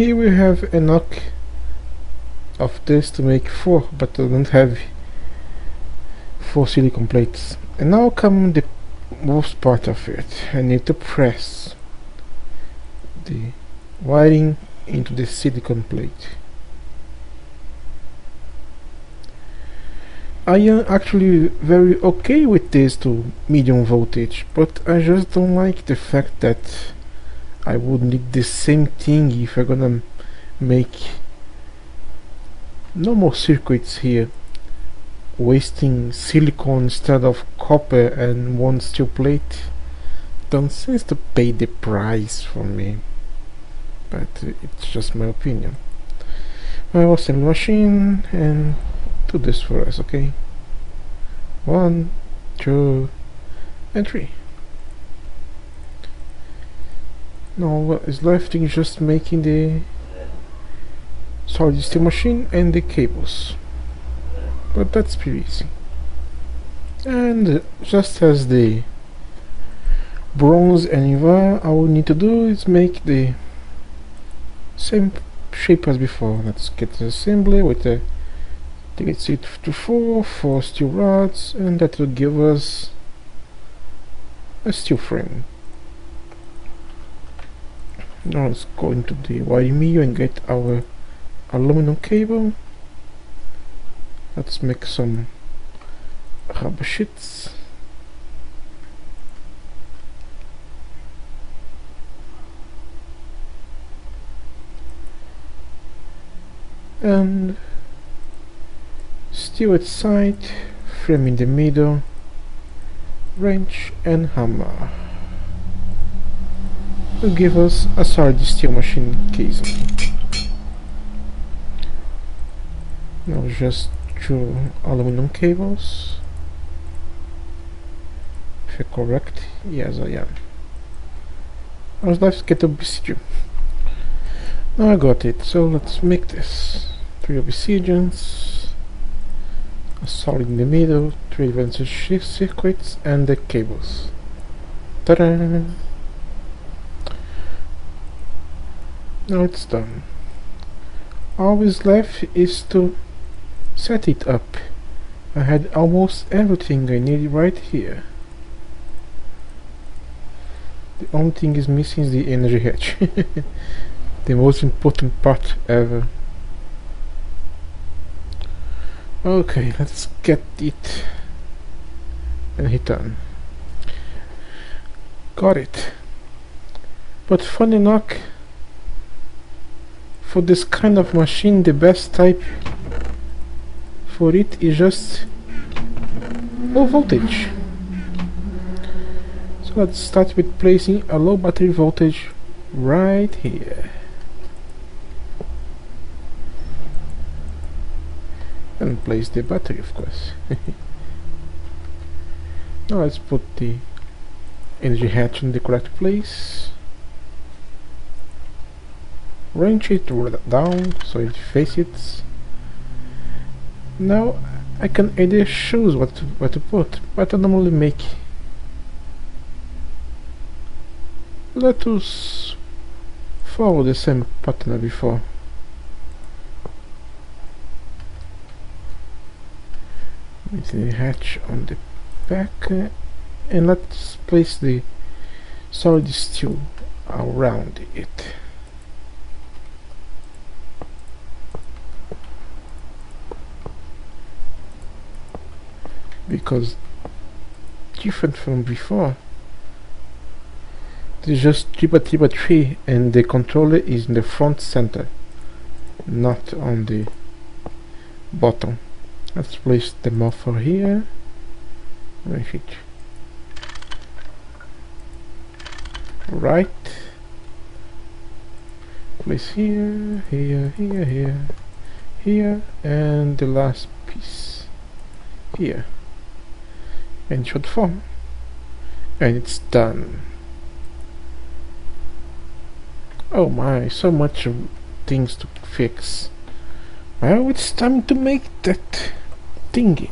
here we have enough of this to make 4, but I don't have 4 silicon plates. And now come the most part of it. I need to press the wiring into the silicon plate. I am actually very okay with this to medium voltage, but I just don't like the fact that I would need the same thing if I'm gonna make normal circuits here, wasting silicon instead of copper and one steel plate. Don't seem to pay the price for me, but it's just my opinion. I will assemble machine and do this for us, okay? 1, 2, and 3. Now what is left is just making the solid steel machine and the cables, but that's pretty easy. And just as the bronze and Ivar, all we need to do is make the same shape as before. Let's get the assembly with the take it to 4 steel rods, and that will give us a steel frame. Now let's go into the wiring mirror and get our aluminum cable. Let's make some rubber sheets. And steel at side, frame in the middle, wrench and hammer will give us a solid steel machine casing. Now just 2 aluminum cables. If I'm correct, yes I am. I was left to get obsidian. Now I got it, so let's make this. 3 obsidians, a solid in the middle, 3 advanced shift circuits, and the cables. Ta-da! Now it's done. All is left is to set it up. I had almost everything I needed right here. The only thing is missing is the energy hatch. The most important part ever. Okay, let's get it and hit on. Got it. But funny enough, for this kind of machine, the best type for it is just low voltage. So let's start with placing a low battery voltage right here. And place the battery, of course. Now let's put the energy hatch in the correct place. Wrench it down so it faces. Now I can either choose what to put, but I normally make. Let us follow the same pattern as before. With the hatch on the back, and let's place the solid steel around it. Because different from before, there's just 3x3 and the controller is in the front center, not on the bottom. Let's place the muffler here. Right. Place here, here, here, here, here, and the last piece here. And should form. And it's done. Oh my, so much things to fix. Well, it's time to make that thingy.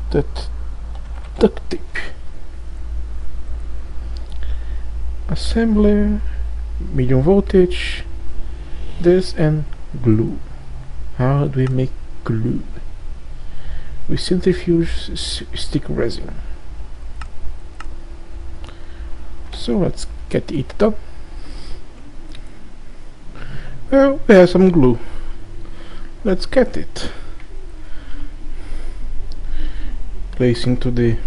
That duct tape. assembler, medium voltage, this, and glue. How do we make glue? We centrifuge stick resin. So let's get it done. Well, we have some glue. Let's get it. Place into the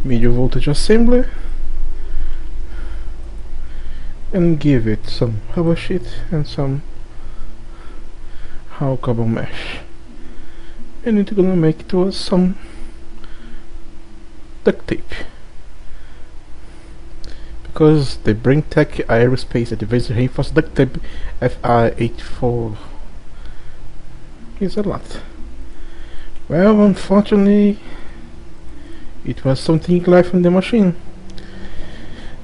medium voltage assembler and give it some rubber sheet and some how carbon mesh, and it's gonna make it to us some duct tape, because the BrainTech Aerospace Advanced Reinforced Duct Tape FR84 is a lot. Well, unfortunately, it was something left in the machine.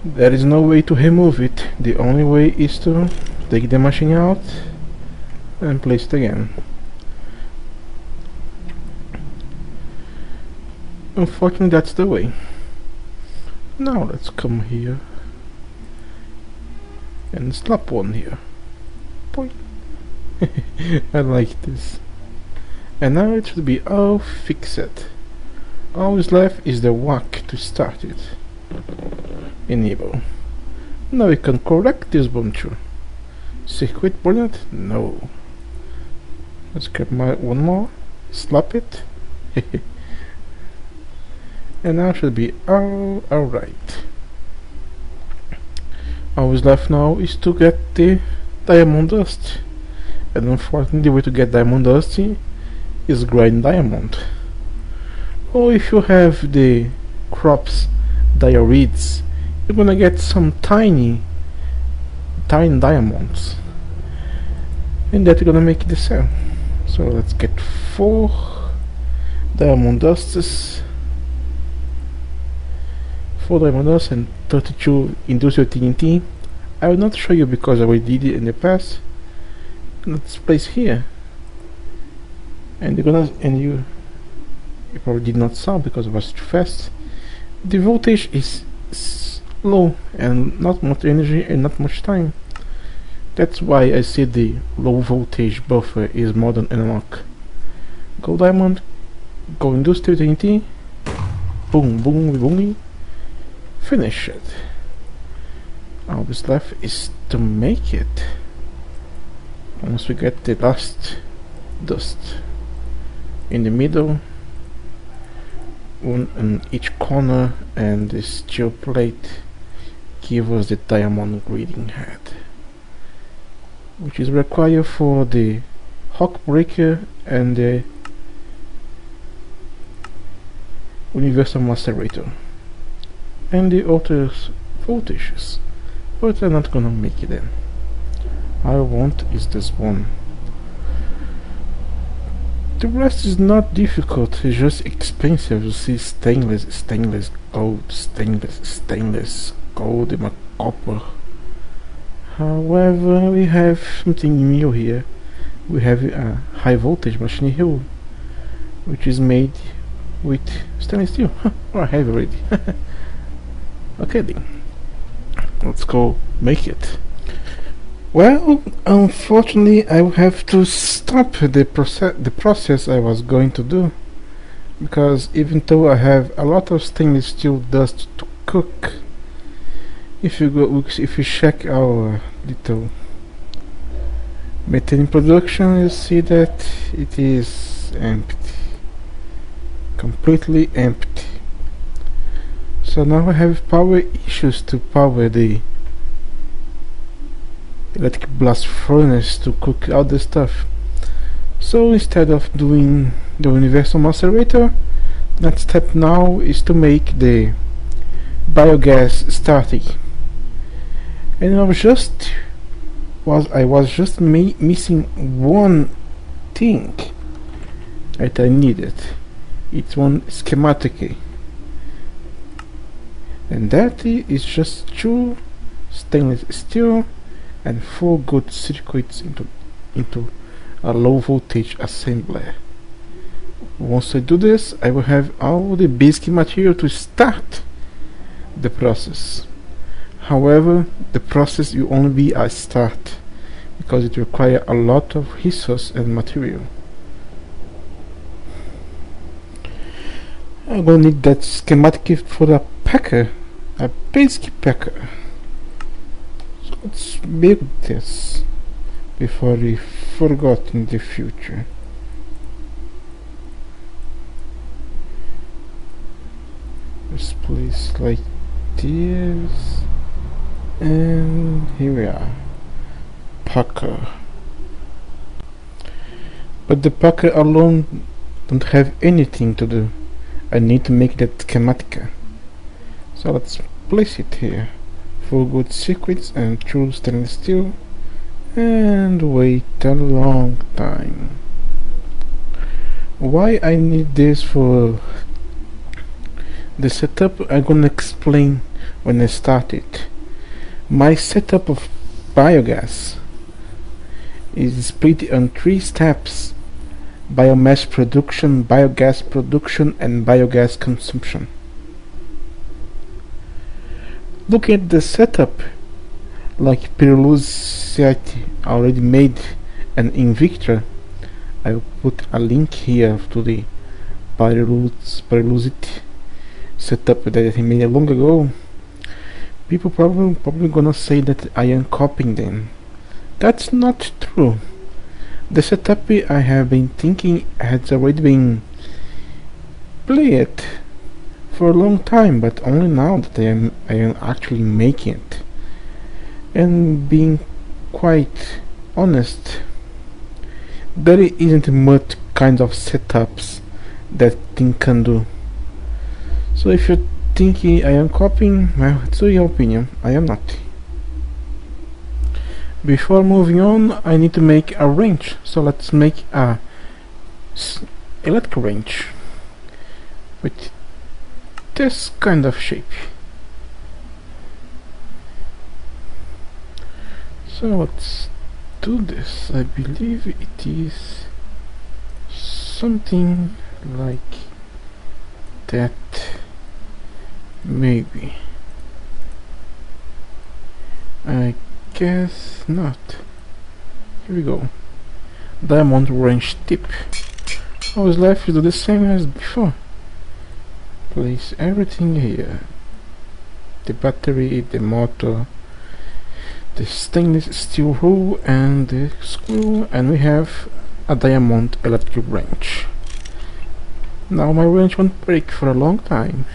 There is no way to remove it. The only way is to take the machine out and place it again. Unfortunately, that's the way. Now let's come here and slap one here. Boy. I like this. And now it should be all fixed. All is left is the whack to start it. Enable. Now we can correct this bunch. Circuit brilliant? No. Let's grab one more, slap it, and now it should be alright. All is left now is to get the diamond dust, and unfortunately the way to get diamond dust is grind diamond. Or if you have the crops diorides, you're gonna get some tiny diamonds, and that you're gonna make the cell. So let's get 4 diamond dusts, 4 diamond dusts and 32 industrial TNT. I will not show you because I already did it in the past. Let's place here, and you probably did not saw because it was too fast. The voltage is low and not much energy and not much time. That's why I say the low voltage buffer is more than enough. Go diamond, go industrial TNT, boom, boom, boom, finish it. All that's left is to make it. Once we get the last dust in the middle, one in each corner, and the steel plate give us the diamond grading head, which is required for the Hawk breaker and the universal macerator and the other voltages, but I'm not gonna make it then. All I want is this one. The rest is not difficult, it's just expensive. You see stainless, gold, stainless, gold, and copper. However, we have something new here. We have a high voltage machine here, which is made with stainless steel. Or I have already. Okay then, let's go make it. Well, unfortunately, I will have to stop the process I was going to do, because even though I have a lot of stainless steel dust to cook, if you check our little methane production, you see that it is empty, completely empty. So now I have power issues to power the electric blast furnace to cook all the stuff. So instead of doing the universal macerator, next step now is to make the biogas starting. And I was just missing one thing that I needed. It's one schematic, and that is just 2 stainless steel and 4 good circuits into a low voltage assembler. Once I do this, I will have all the basic material to start the process. However, the process will only be a start because it requires a lot of resource and material. I'm gonna need that schematic for the packer, a basic packer. So let's build this before we forgot in the future. This place like this, and here we are, packer. But the packer alone don't have anything to do. I need to make that schematic. So let's place it here. 4 good circuits and true stainless steel, and wait a long time. Why I need this for the setup I'm gonna explain when I start it. My setup of biogas is split on 3 steps: biomass production, biogas production, and biogas consumption. Look at the setup, like Pyrolose site already made an Invicta. I will put a link here to the Pyrolose setup that he made long ago. People probably gonna say that I am copying them. That's not true. The setup I have been thinking has already been played for a long time, but only now that I am actually making it. And being quite honest, there isn't much kind of setups that thing can do. So if you're thinking I am copying, well, it's your opinion. I am not. Before moving on, I need to make a wrench. So let's make a electric wrench with this kind of shape. So let's do this. I believe it is something like that. Maybe. I guess not. Here we go. Diamond wrench tip. I was left to do the same as before. Place everything here. The battery, the motor, the stainless steel hole, and the screw, and we have a diamond electric wrench. Now my wrench won't break for a long time.